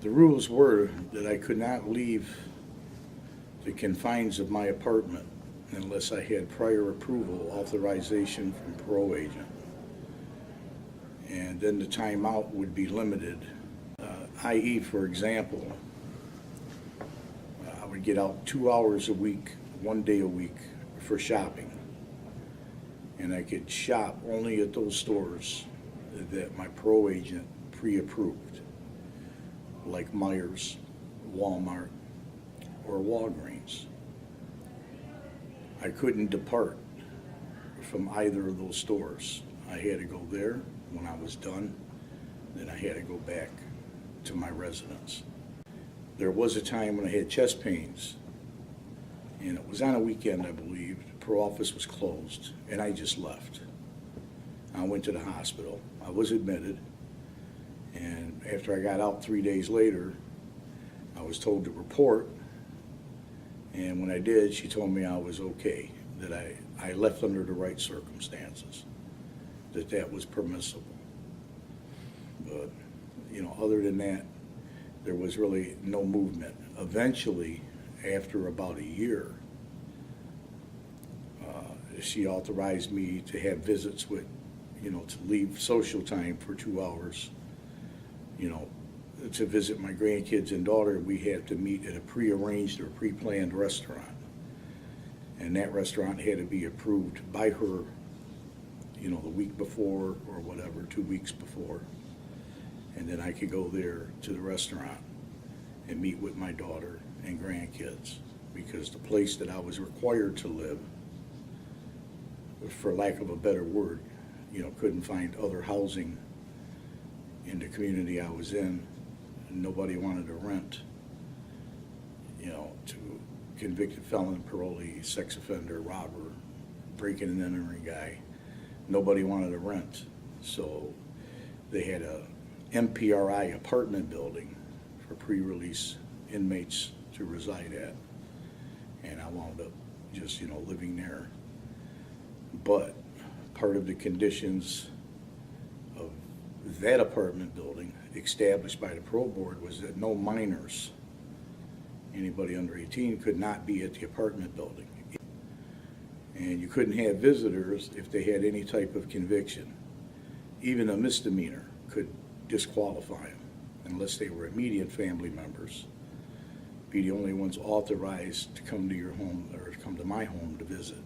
The rules were that I could not leave the confines of my apartment unless I had prior approval, authorization from parole agent. And then the time out would be limited. I.e., for example, I would get out 2 hours a week, 1 day a week for shopping. And I could shop only at those stores that my parole agent pre-approved, like Myers, Walmart, or Walgreens. I couldn't depart from either of those stores. I had to go there when I was done, then I had to go back to my residence. There was a time when I had chest pains, and it was on a weekend, I believe. The parole office was closed, and I just left. I went to the hospital. I was admitted, and after I got out 3 days later, I was told to report, and when I did, she told me I was okay, that I left under the right circumstances, that was permissible. But, other than that, there was really no movement. Eventually, after about a year, she authorized me to have visits with, to leave social time for 2 hours, to visit my grandkids and daughter. We had to meet at a pre-arranged or pre-planned restaurant. And that restaurant had to be approved by her, the week before or whatever, 2 weeks before. And then I could go there to the restaurant and meet with my daughter and grandkids, because the place that I was required to live, for lack of a better word, couldn't find other housing in the community I was in. Nobody wanted to rent, to convicted felon, parolee, sex offender, robber, breaking and entering guy. Nobody wanted to rent. So they had a MPRI apartment building for pre-release inmates to reside at. And I wound up just, living there. But part of the conditions of that apartment building established by the parole board was that no minors, anybody under 18, could not be at the apartment building. And you couldn't have visitors if they had any type of conviction. Even a misdemeanor could disqualify them unless they were immediate family members. Be the only ones authorized to come to your home or to come to my home to visit.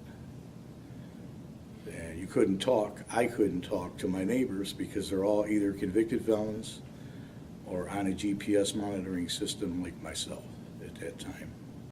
And you couldn't talk, I couldn't talk to my neighbors because they're all either convicted felons or on a GPS monitoring system like myself at that time.